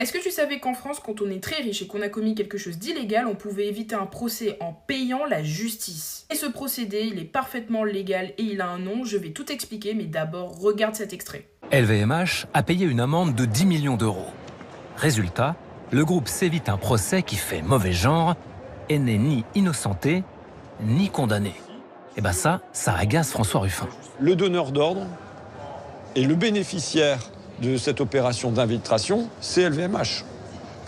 Est-ce que tu savais qu'en France, quand on est très riche et qu'on a commis quelque chose d'illégal, on pouvait éviter un procès en payant la justice? Et ce procédé, il est parfaitement légal et il a un nom, je vais tout expliquer, mais d'abord, regarde cet extrait. LVMH a payé une amende de 10 millions d'euros. Résultat, le groupe s'évite un procès qui fait mauvais genre et n'est ni innocenté, ni condamné. Et ben ça agace François Ruffin. Le donneur d'ordre et le bénéficiaire de cette opération d'infiltration, c'est LVMH.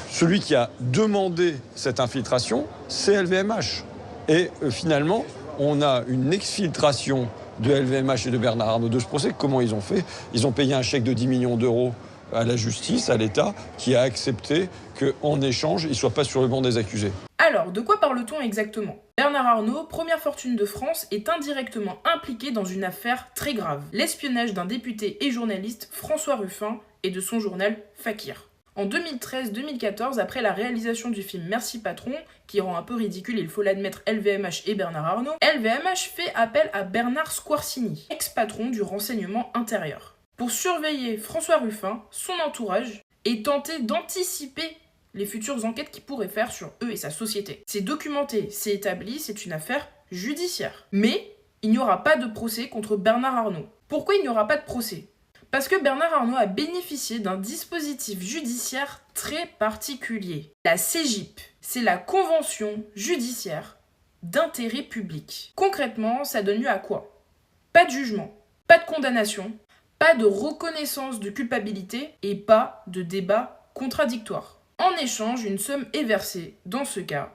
Celui qui a demandé cette infiltration, c'est LVMH. Et finalement, on a une exfiltration de LVMH et de Bernard Arnault de ce procès. Comment ils ont fait? Ils ont payé un chèque de 10 millions d'euros à la justice, à l'État, qui a accepté qu'en échange, il ne soit pas sur le banc des accusés. Alors, de quoi parle-t-on exactement? Bernard Arnault, première fortune de France, est indirectement impliqué dans une affaire très grave, l'espionnage d'un député et journaliste, François Ruffin, et de son journal Fakir. En 2013-2014, après la réalisation du film Merci Patron, qui rend un peu ridicule, il faut l'admettre, LVMH et Bernard Arnault, LVMH fait appel à Bernard Squarcini, ex-patron du renseignement intérieur, pour surveiller François Ruffin, son entourage, et tenter d'anticiper les futures enquêtes qu'il pourrait faire sur eux et sa société. C'est documenté, c'est établi, c'est une affaire judiciaire. Mais il n'y aura pas de procès contre Bernard Arnault. Pourquoi il n'y aura pas de procès? Parce que Bernard Arnault a bénéficié d'un dispositif judiciaire très particulier. La CJIP, c'est la Convention judiciaire d'intérêt public. Concrètement, ça donne lieu à quoi? Pas de jugement, pas de condamnation, pas de reconnaissance de culpabilité et pas de débat contradictoire. En échange, une somme est versée, dans ce cas,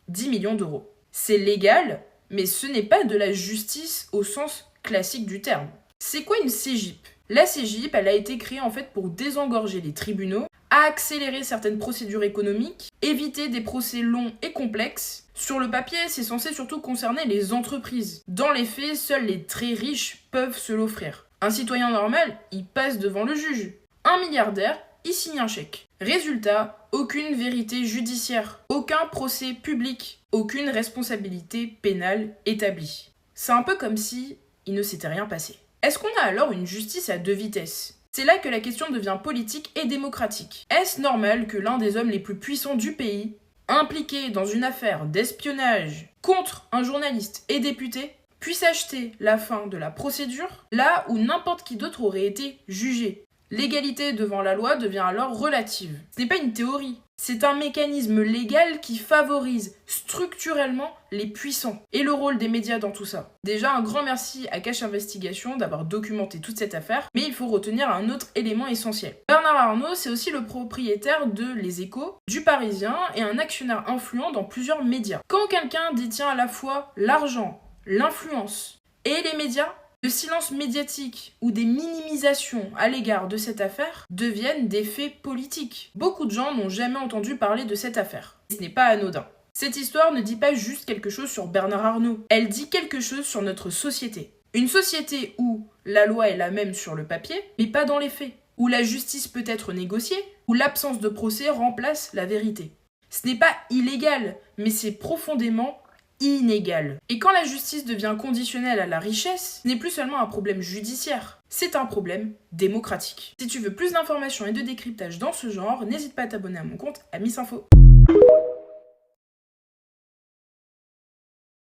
10 millions d'euros. C'est légal, mais ce n'est pas de la justice au sens classique du terme. C'est quoi une CJIP? La CJIP, elle a été créée en fait pour désengorger les tribunaux, accélérer certaines procédures économiques, éviter des procès longs et complexes. Sur le papier, c'est censé surtout concerner les entreprises. Dans les faits, seuls les très riches peuvent se l'offrir. Un citoyen normal, il passe devant le juge. Un milliardaire, il signe un chèque. Résultat, aucune vérité judiciaire, aucun procès public, aucune responsabilité pénale établie. C'est un peu comme si il ne s'était rien passé. Est-ce qu'on a alors une justice à deux vitesses? C'est là que la question devient politique et démocratique. Est-ce normal que l'un des hommes les plus puissants du pays, impliqué dans une affaire d'espionnage contre un journaliste et député, puisse acheter la fin de la procédure là où n'importe qui d'autre aurait été jugé? L'égalité devant la loi devient alors relative. Ce n'est pas une théorie, c'est un mécanisme légal qui favorise structurellement les puissants. Et le rôle des médias dans tout ça. Déjà, un grand merci à Cache Investigation d'avoir documenté toute cette affaire, mais il faut retenir un autre élément essentiel. Bernard Arnault, c'est aussi le propriétaire de Les Échos, du Parisien et un actionnaire influent dans plusieurs médias. Quand quelqu'un détient à la fois l'argent, l'influence et les médias, le silence médiatique ou des minimisations à l'égard de cette affaire deviennent des faits politiques. Beaucoup de gens n'ont jamais entendu parler de cette affaire. Ce n'est pas anodin. Cette histoire ne dit pas juste quelque chose sur Bernard Arnault, elle dit quelque chose sur notre société. Une société où la loi est la même sur le papier, mais pas dans les faits. Où la justice peut être négociée, où l'absence de procès remplace la vérité. Ce n'est pas illégal, mais c'est profondément inégal. Et quand la justice devient conditionnelle à la richesse, ce n'est plus seulement un problème judiciaire, c'est un problème démocratique. Si tu veux plus d'informations et de décryptage dans ce genre, n'hésite pas à t'abonner à mon compte à Miss Info.